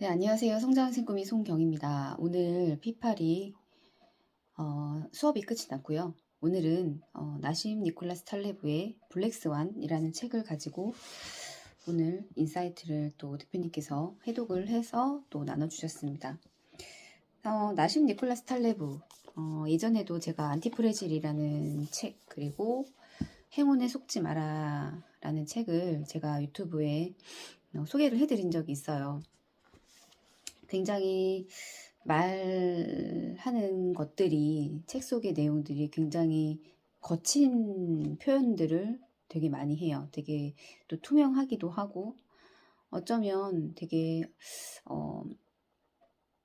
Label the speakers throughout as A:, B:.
A: 네, 안녕하세요. 성장생 꿈이 송경입니다. 오늘 P8이 수업이 끝이 났고요. 오늘은 나심 니콜라스 탈레브의 블랙스완이라는 책을 가지고 오늘 인사이트를 또 대표님께서 해독을 해서 또 나눠주셨습니다. 나심 니콜라스 탈레브, 예전에도 제가 안티프레질이라는 책, 그리고 행운에 속지 마라 라는 책을 제가 유튜브에 소개를 해드린 적이 있어요. 굉장히 말하는 것들이, 책 속의 내용들이 굉장히 거친 표현들을 되게 많이 해요. 되게 또 투명하기도 하고, 어쩌면 되게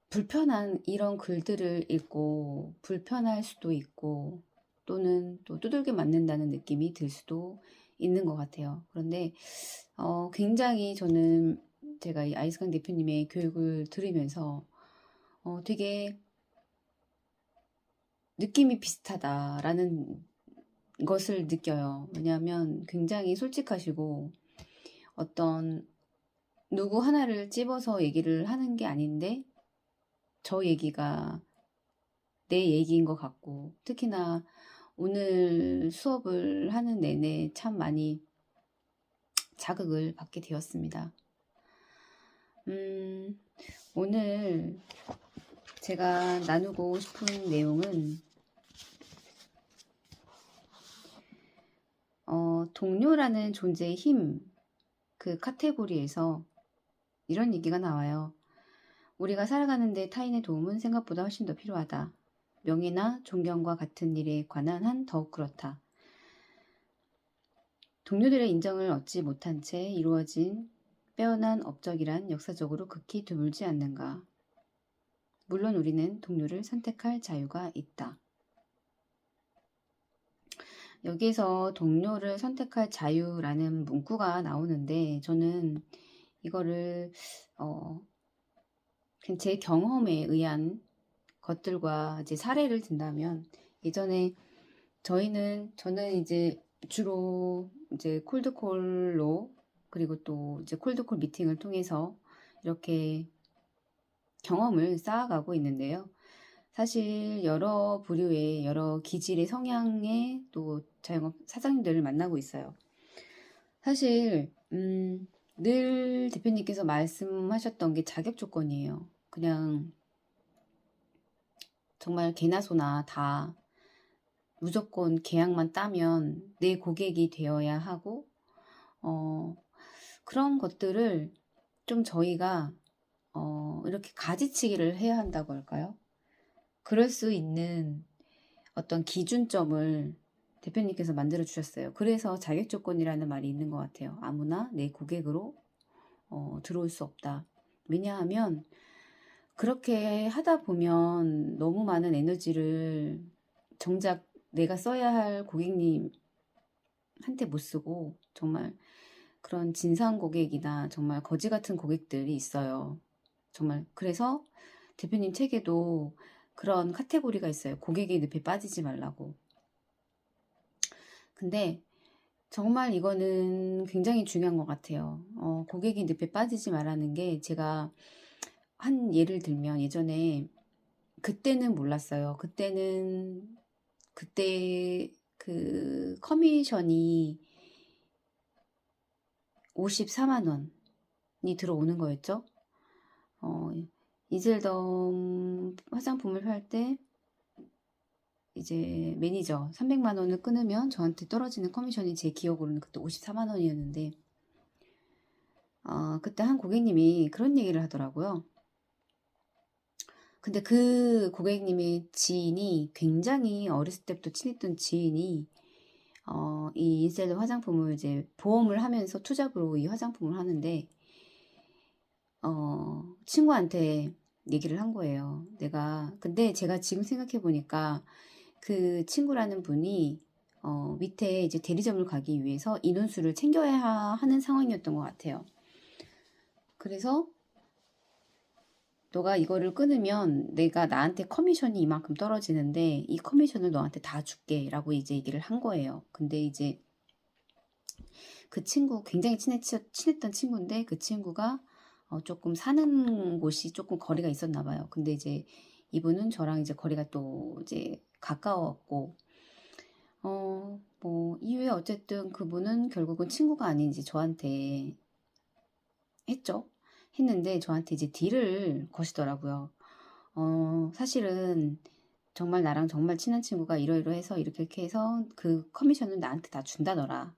A: 불편한 이런 글들을 읽고 불편할 수도 있고, 또는 또 두들겨 맞는다는 느낌이 들 수도 있는 것 같아요. 그런데 굉장히 저는 제가 이 아이스강 대표님의 교육을 들으면서 되게 느낌이 비슷하다라는 것을 느껴요. 왜냐하면 굉장히 솔직하시고, 어떤 누구 하나를 찝어서 얘기를 하는 게 아닌데 저 얘기가 내 얘기인 것 같고, 특히나 오늘 수업을 하는 내내 참 많이 자극을 받게 되었습니다. 오늘 제가 나누고 싶은 내용은 동료라는 존재의 힘, 그 카테고리에서 이런 얘기가 나와요. 우리가 살아가는데 타인의 도움은 생각보다 훨씬 더 필요하다. 명예나 존경과 같은 일에 관한 한 더욱 그렇다. 동료들의 인정을 얻지 못한 채 이루어진 빼어난 업적이란 역사적으로 극히 드물지 않는가. 물론 우리는 동료를 선택할 자유가 있다. 여기에서 동료를 선택할 자유라는 문구가 나오는데, 저는 이거를 그냥 제 경험에 의한 것들과 이제 사례를 든다면, 예전에 저는 이제 주로 이제 콜드콜로, 그리고 또 이제 콜드콜 미팅을 통해서 이렇게 경험을 쌓아가고 있는데요. 사실 여러 부류의, 여러 기질의 성향의 또 자영업 사장님들을 만나고 있어요. 사실 늘 대표님께서 말씀하셨던 게 자격 조건이에요. 그냥 정말 개나 소나 다 무조건 계약만 따면 내 고객이 되어야 하고, 그런 것들을 좀 저희가 이렇게 가지치기를 해야 한다고 할까요? 그럴 수 있는 어떤 기준점을 대표님께서 만들어 주셨어요. 그래서 자격 조건이라는 말이 있는 것 같아요. 아무나 내 고객으로 들어올 수 없다. 왜냐하면 그렇게 하다 보면 너무 많은 에너지를 정작 내가 써야 할 고객님한테 못 쓰고, 정말 그런 진상 고객이나 정말 거지 같은 고객들이 있어요. 정말. 그래서 대표님 책에도 그런 카테고리가 있어요. 고객의 늪에 빠지지 말라고. 근데 정말 이거는 굉장히 중요한 것 같아요. 고객의 늪에 빠지지 말라는 게, 제가 한 예를 들면, 예전에 그때는 몰랐어요. 그때 그 커미션이 54만 원이 들어오는 거였죠. 이즐덤 화장품을 팔 때 이제 매니저 300만 원을 끊으면 저한테 떨어지는 커미션이, 제 기억으로는 그때 54만 원이었는데, 그때 한 고객님이 그런 얘기를 하더라고요. 근데 그 고객님의 지인이, 굉장히 어렸을 때부터 친했던 지인이 이 인셀 화장품을 이제 보험을 하면서 투잡으로 이 화장품을 하는데, 친구한테 얘기를 한 거예요. 근데 제가 지금 생각해 보니까 그 친구라는 분이 밑에 이제 대리점을 가기 위해서 인원수를 챙겨야 하는 상황이었던 것 같아요. 그래서 너가 이거를 끊으면 나한테 커미션이 이만큼 떨어지는데, 이 커미션을 너한테 다 줄게 라고 이제 얘기를 한 거예요. 근데 이제 그 친구, 굉장히 친했던 친구인데, 그 친구가 조금 사는 곳이 조금 거리가 있었나 봐요. 근데 이제 이분은 저랑 이제 거리가 또 이제 가까웠고, 뭐 이후에 어쨌든 그분은 결국은 친구가 아닌 이제 저한테 했죠. 했는데 저한테 이제 딜을 거시더라고요. 사실은 정말 나랑 정말 친한 친구가 이러이러해서 이렇게 해서 그 커미션을 나한테 다 준다더라.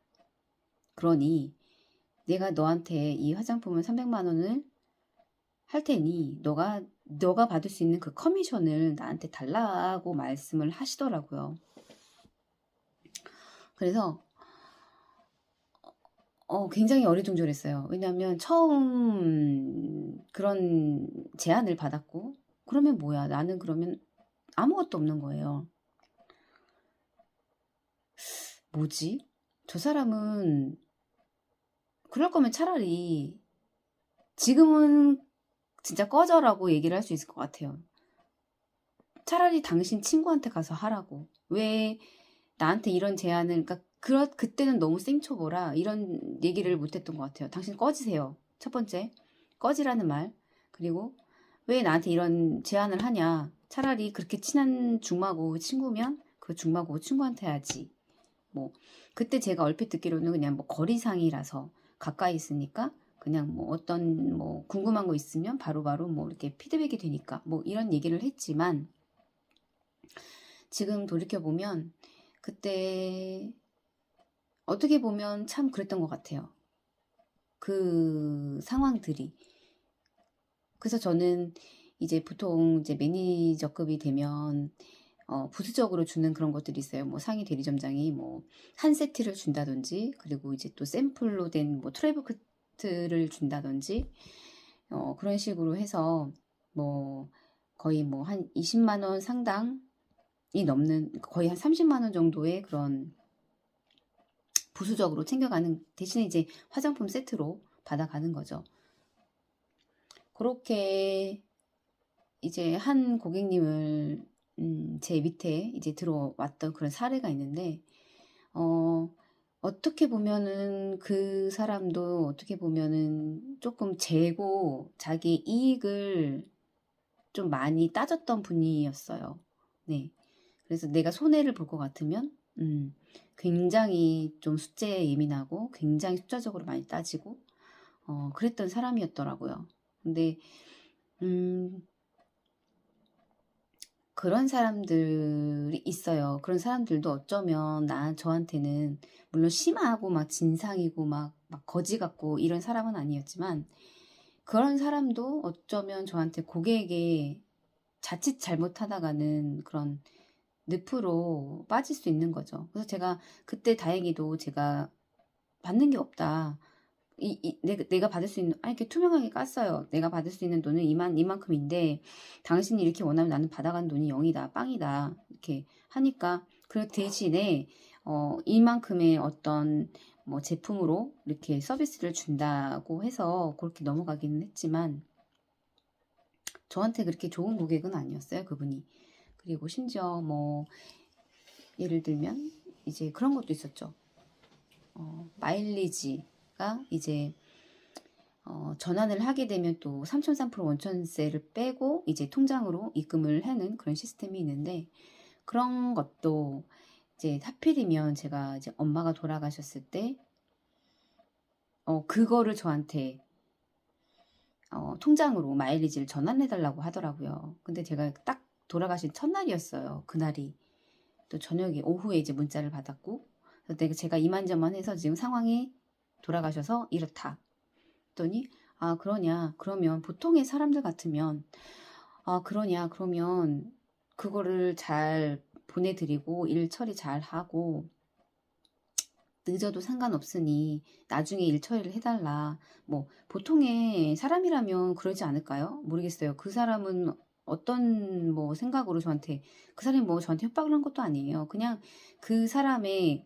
A: 그러니 내가 너한테 이 화장품을 300만 원을 할 테니 너가 받을 수 있는 그 커미션을 나한테 달라고 말씀을 하시더라고요. 그래서 굉장히 어리둥절했어요. 왜냐하면 처음 그런 제안을 받았고, 그러면 뭐야? 나는 그러면 아무것도 없는 거예요. 뭐지? 저 사람은 그럴 거면 차라리 지금은 진짜 꺼져라고 얘기를 할 수 있을 것 같아요. 차라리 당신 친구한테 가서 하라고. 왜 나한테 이런 제안을, 그러니까 그때는 너무 생초보라 이런 얘기를 못했던 것 같아요. 당신 꺼지세요. 첫 번째, 꺼지라는 말. 그리고 왜 나한테 이런 제안을 하냐. 차라리 그렇게 친한 중마고 친구면 그 중마고 친구한테 하지. 뭐 그때 제가 얼핏 듣기로는 그냥 뭐 거리상이라서 가까이 있으니까 그냥 뭐 어떤 뭐 궁금한 거 있으면 바로바로 뭐 이렇게 피드백이 되니까 뭐 이런 얘기를 했지만, 지금 돌이켜보면 그때 어떻게 보면 참 그랬던 것 같아요. 그 상황들이. 그래서 저는 이제 보통 이제 매니저급이 되면 부수적으로 주는 그런 것들이 있어요. 뭐 상위 대리점장이 뭐 한 세트를 준다든지, 그리고 이제 또 샘플로 된 뭐 트래블 키트를 준다든지, 그런 식으로 해서 뭐 거의 뭐 한 20만 원 상당이 넘는, 거의 한 30만 원 정도의 그런 부수적으로 챙겨가는 대신에 이제 화장품 세트로 받아가는 거죠. 그렇게 이제 한 고객님을 제 밑에 이제 들어왔던 그런 사례가 있는데, 어떻게 보면은 그 사람도 어떻게 보면은 조금 재고 자기 이익을 좀 많이 따졌던 분이었어요. 네. 그래서 내가 손해를 볼 것 같으면 굉장히 좀 숫자에 예민하고 굉장히 숫자적으로 많이 따지고 그랬던 사람이었더라고요. 근데 그런 사람들이 있어요. 그런 사람들도 어쩌면 저한테는 물론 심하고 막 진상이고 막 거지 같고 이런 사람은 아니었지만, 그런 사람도 어쩌면 저한테 고객에게 자칫 잘못하다가는 그런 늪으로 빠질 수 있는 거죠. 그래서 제가 그때 다행히도 제가 받는 게 없다. 내가 받을 수 있는, 이렇게 투명하게 깠어요. 내가 받을 수 있는 돈은 이만큼인데, 당신이 이렇게 원하면 나는 받아간 돈이 0이다, 빵이다. 이렇게 하니까, 그 대신에, 이만큼의 어떤, 뭐, 제품으로 이렇게 서비스를 준다고 해서 그렇게 넘어가기는 했지만, 저한테 그렇게 좋은 고객은 아니었어요, 그분이. 그리고 심지어 뭐, 예를 들면, 이제 그런 것도 있었죠. 마일리지가 이제 전환을 하게 되면 또 3,300% 원천세를 빼고 이제 통장으로 입금을 하는 그런 시스템이 있는데, 그런 것도 이제 하필이면 제가 이제 엄마가 돌아가셨을 때 그거를 저한테 통장으로 마일리지를 전환해달라고 하더라고요. 근데 제가 딱 돌아가신 첫날이었어요. 그날이. 또 저녁에 오후에 이제 문자를 받았고, 그래서 제가 이만저만해서 지금 상황이 돌아가셔서 이렇다. 했더니 그러냐, 그러면 보통의 사람들 같으면 그러냐, 그러면 그거를 잘 보내드리고 일 처리 잘 하고 늦어도 상관없으니 나중에 일 처리를 해달라. 뭐 보통의 사람이라면 그러지 않을까요? 모르겠어요. 그 사람은 어떤 뭐 생각으로 그 사람이 뭐 저한테 협박을 한 것도 아니에요. 그냥 그 사람의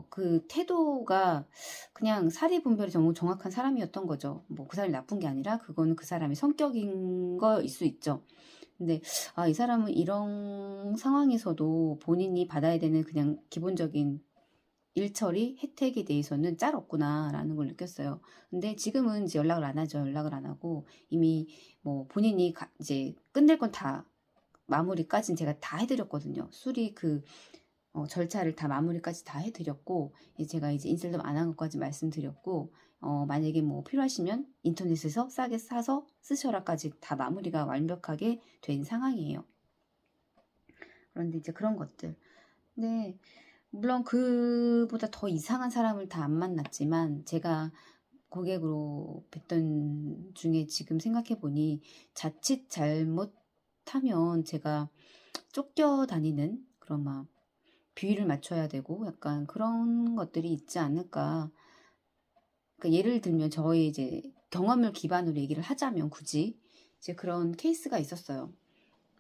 A: 그 태도가 그냥 사리 분별이 너무 정확한 사람이었던 거죠. 뭐 그 사람이 나쁜 게 아니라 그거는 그 사람의 성격인 거일 수 있죠. 근데 이 사람은 이런 상황에서도 본인이 받아야 되는 그냥 기본적인 일처리 혜택에 대해서는 짤 없구나라는 걸 느꼈어요. 근데 지금은 이제 연락을 안 하죠. 연락을 안 하고 이미 뭐 본인이 이제 끝낼 건 다 마무리까지는 제가 다 해드렸거든요. 수리 절차를 다 마무리까지 다 해드렸고, 제가 이제 인셀덤 안 한 것까지 말씀드렸고, 만약에 뭐 필요하시면 인터넷에서 싸게 사서 쓰셔라까지 다 마무리가 완벽하게 된 상황이에요. 그런데 이제 그런 것들. 근데 물론 그보다 더 이상한 사람을 다 안 만났지만, 제가 고객으로 뵀던 중에 지금 생각해보니 자칫 잘못하면 제가 쫓겨다니는 그런 막 비위를 맞춰야 되고 약간 그런 것들이 있지 않을까. 그러니까 예를 들면 저의 이제 경험을 기반으로 얘기를 하자면 굳이 이제 그런 케이스가 있었어요.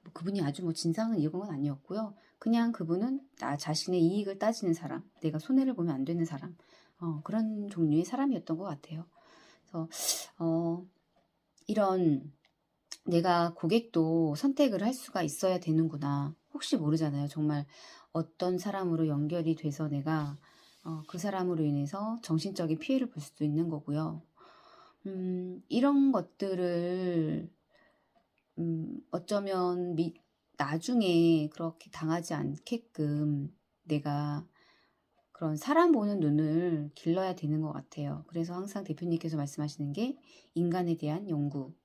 A: 뭐 그분이 아주 뭐 진상은 이런 건 아니었고요. 그냥 그분은 나 자신의 이익을 따지는 사람, 내가 손해를 보면 안 되는 사람, 그런 종류의 사람이었던 것 같아요. 그래서 이런 내가 고객도 선택을 할 수가 있어야 되는구나. 혹시 모르잖아요. 정말 어떤 사람으로 연결이 돼서 내가 그 사람으로 인해서 정신적인 피해를 볼 수도 있는 거고요. 이런 것들을 어쩌면 나중에 그렇게 당하지 않게끔 내가 그런 사람 보는 눈을 길러야 되는 것 같아요. 그래서 항상 대표님께서 말씀하시는 게 인간에 대한 연구.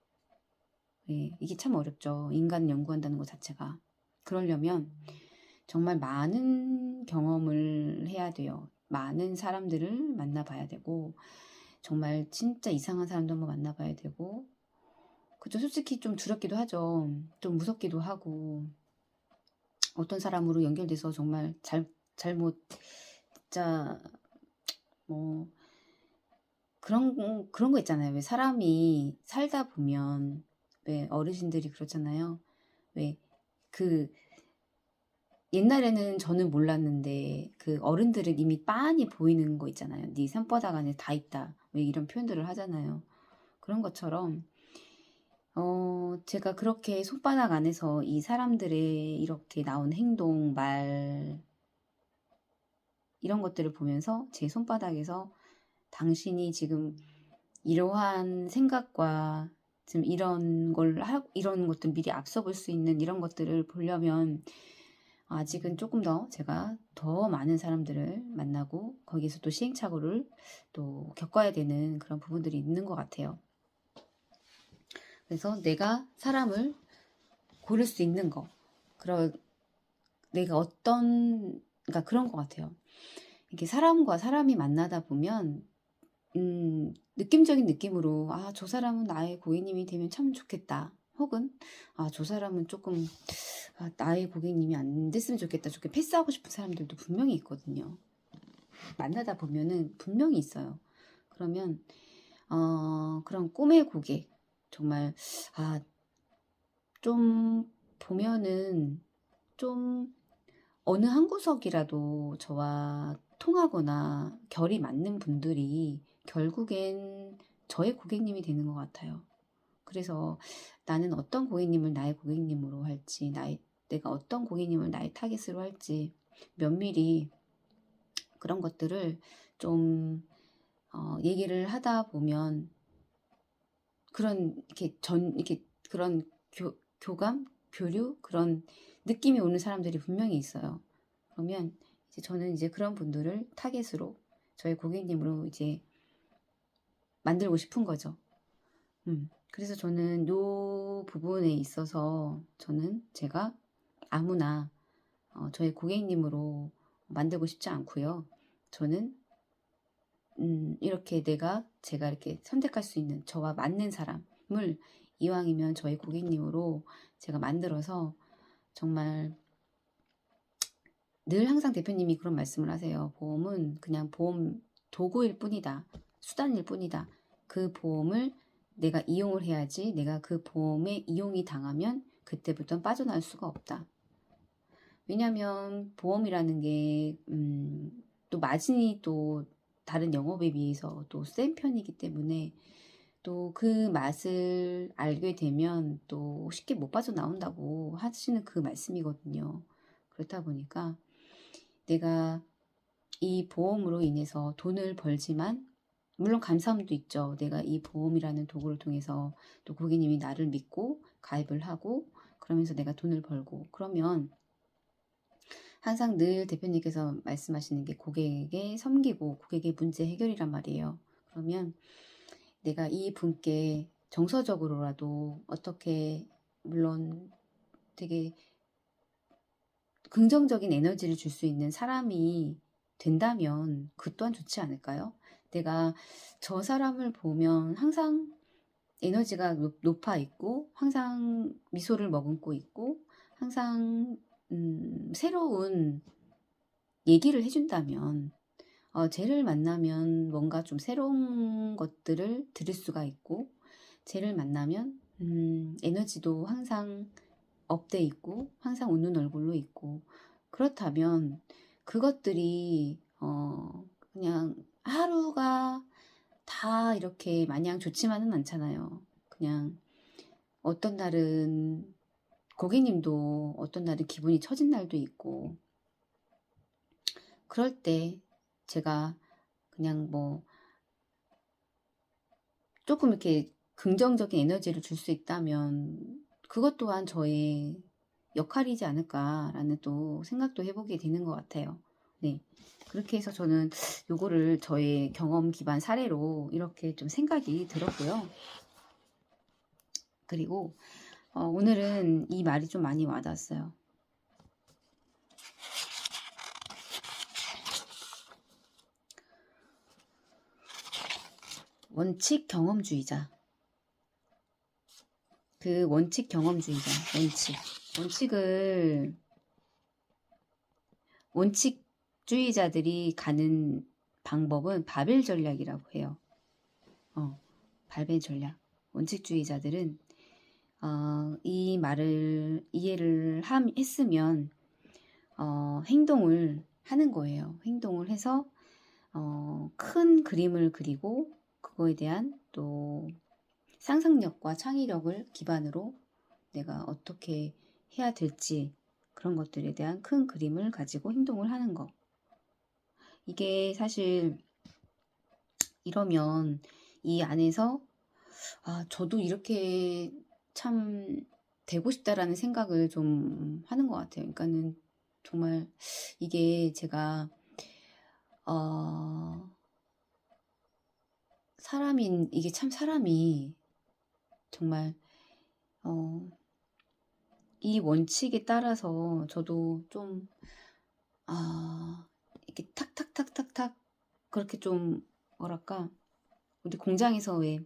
A: 네, 이게 참 어렵죠. 인간 연구한다는 것 자체가. 그러려면 정말 많은 경험을 해야 돼요. 많은 사람들을 만나봐야 되고, 정말 진짜 이상한 사람도 한번 만나봐야 되고, 그죠? 솔직히 좀 두렵기도 하죠. 좀 무섭기도 하고, 어떤 사람으로 연결돼서 정말 잘못, 진짜, 뭐, 그런 거 있잖아요. 왜 사람이 살다 보면, 왜 어르신들이 그렇잖아요. 왜 옛날에는 저는 몰랐는데 그 어른들은 이미 빤히 보이는 거 있잖아요. 네 산바닥 안에 다 있다. 왜 이런 표현들을 하잖아요. 그런 것처럼 제가 그렇게 손바닥 안에서 이 사람들의 이렇게 나온 행동, 말 이런 것들을 보면서 제 손바닥에서 당신이 지금 이러한 생각과 지금 이런 것들 미리 앞서 볼 수 있는 이런 것들을 보려면 아직은 조금 더 제가 더 많은 사람들을 만나고 거기서 또 시행착오를 또 겪어야 되는 그런 부분들이 있는 것 같아요. 그래서 내가 사람을 고를 수 있는 거, 내가 그러니까 그런 것 같아요. 이렇게 사람과 사람이 만나다 보면 느낌적인 느낌으로 저 사람은 나의 고객님이 되면 참 좋겠다. 혹은 저 사람은 조금 나의 고객님이 안 됐으면 좋겠다. 좋게 패스하고 싶은 사람들도 분명히 있거든요. 만나다 보면은 분명히 있어요. 그러면 그런 꿈의 고객 정말 좀 보면은 좀 어느 한 구석이라도 저와 통하거나 결이 맞는 분들이 결국엔 저의 고객님이 되는 것 같아요. 그래서 나는 어떤 고객님을 나의 고객님으로 할지, 내가 어떤 고객님을 나의 타겟으로 할지 면밀히 그런 것들을 좀 얘기를 하다 보면 이렇게 그런 교감, 교류 그런 느낌이 오는 사람들이 분명히 있어요. 그러면 저는 그런 분들을 타겟으로 저의 고객님으로 만들고 싶은 거죠. 그래서 저는 요 부분에 있어서 저는 제가 아무나 저의 고객님으로 만들고 싶지 않고요. 저는 이렇게 제가 이렇게 선택할 수 있는 저와 맞는 사람을 이왕이면 저희 고객님으로 제가 만들어서 정말 늘 항상 대표님이 그런 말씀을 하세요. 보험은 그냥 보험 도구일 뿐이다. 수단일 뿐이다. 그 보험을 내가 이용을 해야지 내가 그 보험에 이용이 당하면 그때부터는 빠져나올 수가 없다. 왜냐하면 보험이라는 게 또 마진이 또 다른 영업에 비해서 또 센 편이기 때문에 또 그 맛을 알게 되면 또 쉽게 못 빠져나온다고 하시는 그 말씀이거든요. 그렇다 보니까 내가 이 보험으로 인해서 돈을 벌지만 물론 감사함도 있죠. 내가 이 보험이라는 도구를 통해서 또 고객님이 나를 믿고 가입을 하고 그러면서 내가 돈을 벌고 그러면 항상 늘 대표님께서 말씀하시는 게 고객에게 섬기고 고객의 문제 해결이란 말이에요. 그러면 내가 이 분께 정서적으로라도 어떻게 물론 되게 긍정적인 에너지를 줄 수 있는 사람이 된다면 그 또한 좋지 않을까요? 내가 저 사람을 보면 항상 에너지가 높아 있고 항상 미소를 머금고 있고 항상 새로운 얘기를 해준다면 쟤를 만나면 뭔가 좀 새로운 것들을 들을 수가 있고 쟤를 만나면 에너지도 항상 업돼 있고 항상 웃는 얼굴로 있고 그렇다면 그것들이 그냥 하루가 다 이렇게 마냥 좋지만은 않잖아요. 그냥 어떤 날은 고객님도 어떤 날은 기분이 처진 날도 있고 그럴 때 제가 그냥 뭐 조금 이렇게 긍정적인 에너지를 줄 수 있다면 그것 또한 저의 역할이지 않을까라는 또 생각도 해보게 되는 것 같아요. 네. 그렇게 해서 저는 요거를 저의 경험 기반 사례로 이렇게 좀 생각이 들었고요. 그리고 오늘은 이 말이 좀 많이 와닿았어요. 원칙 경험주의자. 그 원칙 경험주의자. 원칙주의자들이 가는 방법은 바벨 전략이라고 해요. 바벨 전략. 원칙주의자들은 이 말을 이해를 했으면 행동을 하는 거예요. 행동을 해서 큰 그림을 그리고 그거에 대한 또 상상력과 창의력을 기반으로 내가 어떻게 해야 될지 그런 것들에 대한 큰 그림을 가지고 행동을 하는 거. 이게 사실 이러면 이 안에서 저도 이렇게 참 되고 싶다라는 생각을 좀 하는 것 같아요. 그러니까는 정말 이게 제가 이게 참 사람이 정말 이 원칙에 따라서 저도 좀 이렇게 탁탁탁탁탁 그렇게 좀 뭐랄까 우리 공장에서 왜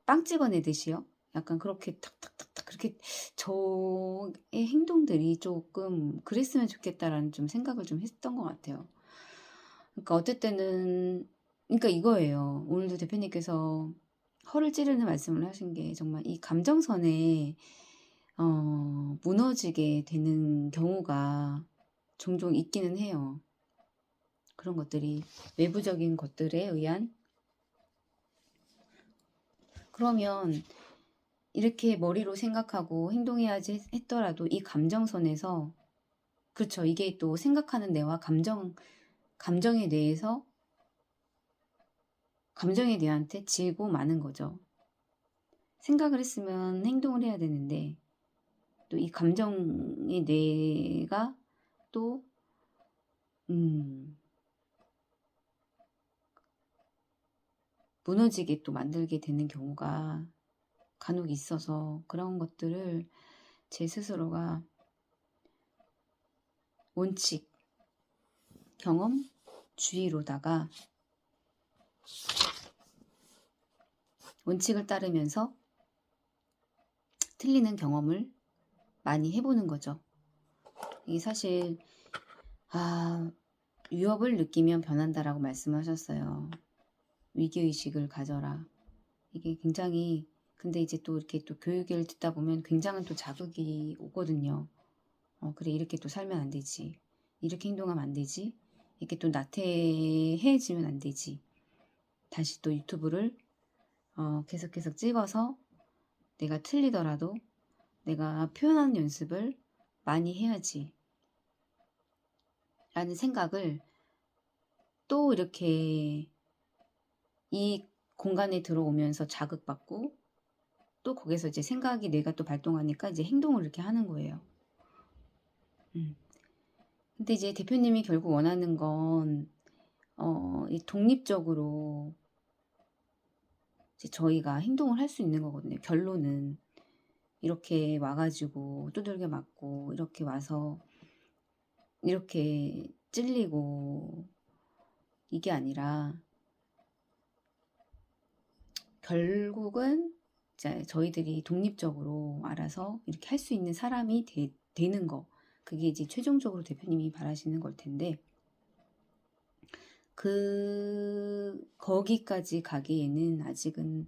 A: 빵 찍어내듯이요. 약간 그렇게 탁탁탁탁 그렇게 저의 행동들이 조금 그랬으면 좋겠다라는 좀 생각을 좀 했던 것 같아요. 그러니까 어떨 때는 그러니까 이거예요. 오늘도 대표님께서 허를 찌르는 말씀을 하신 게 정말 이 감정선에 무너지게 되는 경우가 종종 있기는 해요. 그런 것들이 외부적인 것들에 의한 그러면 이렇게 머리로 생각하고 행동해야지 했더라도 이 감정선에서 그렇죠. 이게 또 생각하는 뇌와 감정의 뇌에서 감정의 뇌한테 지고 마는 거죠. 생각을 했으면 행동을 해야 되는데 또 이 감정의 뇌가 또 무너지게 또 만들게 되는 경우가 간혹 있어서 그런 것들을 제 스스로가 원칙, 경험주의로다가 원칙을 따르면서 틀리는 경험을 많이 해보는 거죠. 이게 사실 위협을 느끼면 변한다라고 말씀하셨어요. 위기의식을 가져라. 이게 굉장히 근데 이제 또 이렇게 또 교육을 듣다 보면 굉장한 또 자극이 오거든요. 그래 이렇게 또 살면 안 되지. 이렇게 행동하면 안 되지. 이렇게 또 나태해지면 안 되지. 다시 또 유튜브를 계속 찍어서 내가 틀리더라도 내가 표현하는 연습을 많이 해야지 라는 생각을 또 이렇게 이 공간에 들어오면서 자극받고 또 거기서 이제 생각이 뇌가 또 발동하니까 이제 행동을 이렇게 하는 거예요. 근데 이제 대표님이 결국 원하는 건 이 독립적으로 이제 저희가 행동을 할 수 있는 거거든요. 결론은 이렇게 와가지고 두들겨 맞고 이렇게 와서 이렇게 찔리고 이게 아니라 결국은 이제 저희들이 독립적으로 알아서 이렇게 할 수 있는 사람이 되는 거, 그게 이제 최종적으로 대표님이 바라시는 걸 텐데, 거기까지 가기에는 아직은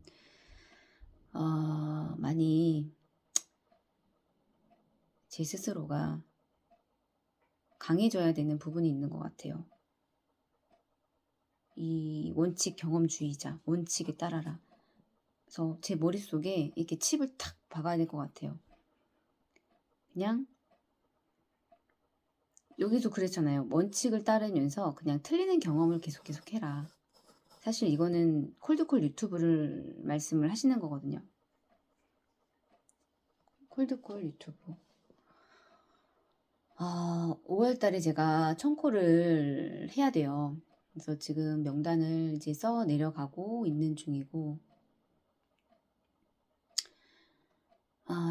A: 많이 제 스스로가 강해져야 되는 부분이 있는 것 같아요. 이 원칙 경험주의자, 원칙에 따라라. 그래서 제 머릿속에 이렇게 칩을 탁 박아야 될 것 같아요. 그냥 여기도 그랬잖아요. 원칙을 따르면서 그냥 틀리는 경험을 계속 해라. 사실 이거는 콜드콜 유튜브를 말씀을 하시는 거거든요. 콜드콜 유튜브. 5월 달에 제가 청콜을 해야 돼요. 그래서 지금 명단을 이제 써 내려가고 있는 중이고,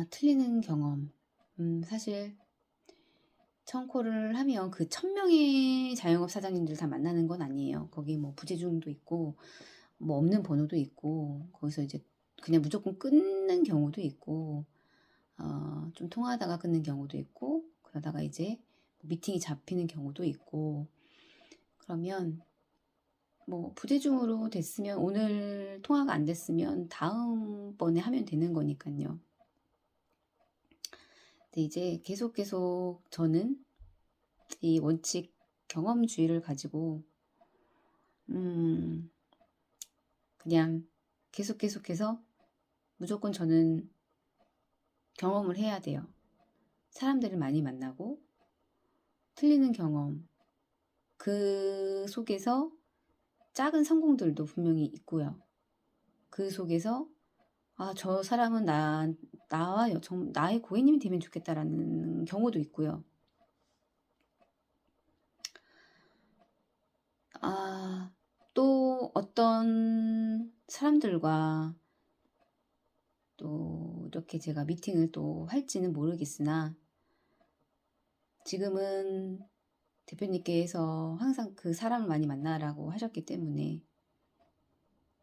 A: 틀리는 경험. 사실 청콜을 하면 그 1000명의 자영업 사장님들 다 만나는 건 아니에요. 거기 뭐 부재중도 있고 뭐 없는 번호도 있고, 거기서 이제 그냥 무조건 끊는 경우도 있고, 좀 통화하다가 끊는 경우도 있고, 그러다가 이제 미팅이 잡히는 경우도 있고, 그러면 뭐 부재중으로 됐으면, 오늘 통화가 안 됐으면 다음번에 하면 되는 거니까요. 근데 이제 계속 저는 이 원칙 경험주의를 가지고 그냥 계속해서 무조건 저는 경험을 해야 돼요. 사람들을 많이 만나고 틀리는 경험, 그 속에서 작은 성공들도 분명히 있고요. 그 속에서 저 사람은 나의 고객님이 되면 좋겠다라는 경우도 있고요. 또 어떤 사람들과 또 이렇게 제가 미팅을 또 할지는 모르겠으나, 지금은 대표님께서 항상 그 사람을 많이 만나라고 하셨기 때문에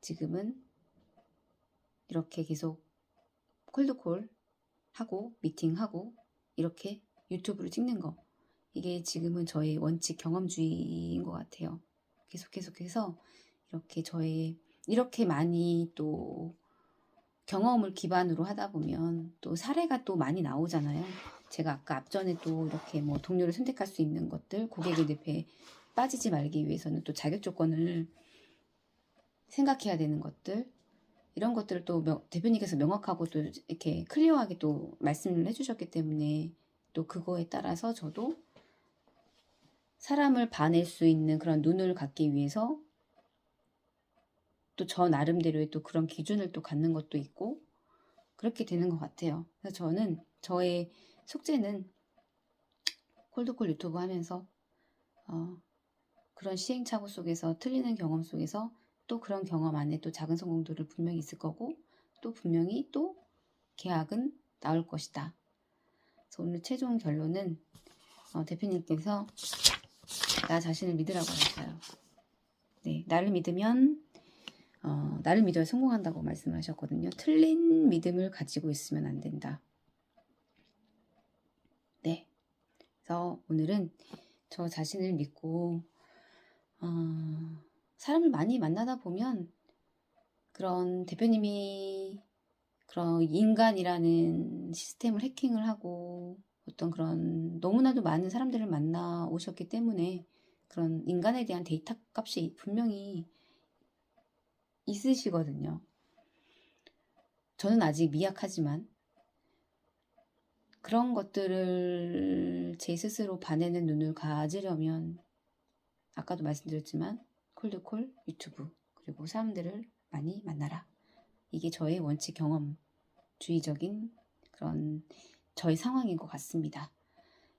A: 지금은 이렇게 계속 콜드콜 하고 미팅하고 이렇게 유튜브를 찍는 거, 이게 지금은 저의 원칙 경험주의인 것 같아요. 계속해서 이렇게 이렇게 많이 또 경험을 기반으로 하다 보면 또 사례가 또 많이 나오잖아요. 제가 아까 앞전에 또 이렇게 뭐 동료를 선택할 수 있는 것들, 고객의 늪에 빠지지 말기 위해서는 또 자격 조건을 생각해야 되는 것들, 이런 것들을 또 대표님께서 명확하고 또 이렇게 클리어하게 또 말씀을 해주셨기 때문에, 또 그거에 따라서 저도 사람을 봐낼 수 있는 그런 눈을 갖기 위해서 또 저 나름대로의 또 그런 기준을 또 갖는 것도 있고, 그렇게 되는 것 같아요. 그래서 저는 저의 숙제는 콜드콜 유튜브 하면서 그런 시행착오 속에서, 틀리는 경험 속에서 또 그런 경험 안에 또 작은 성공들을 분명히 있을 거고, 또 분명히 또 계약은 나올 것이다. 그래서 오늘 최종 결론은 대표님께서 나 자신을 믿으라고 하셨어요. 네, 나를 믿으면 나를 믿어야 성공한다고 말씀하셨거든요. 틀린 믿음을 가지고 있으면 안 된다. 네, 그래서 오늘은 저 자신을 믿고 사람을 많이 만나다 보면 그런 대표님이 그런 인간이라는 시스템을 해킹을 하고 어떤 그런 너무나도 많은 사람들을 만나 오셨기 때문에 그런 인간에 대한 데이터 값이 분명히 있으시거든요. 저는 아직 미약하지만 그런 것들을 제 스스로 봐내는 눈을 가지려면, 아까도 말씀드렸지만 콜드콜, 유튜브, 그리고 사람들을 많이 만나라. 이게 저의 원칙 경험주의적인 그런 저의 상황인 것 같습니다.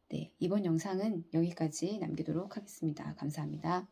A: 네, 이번 영상은 여기까지 남기도록 하겠습니다. 감사합니다.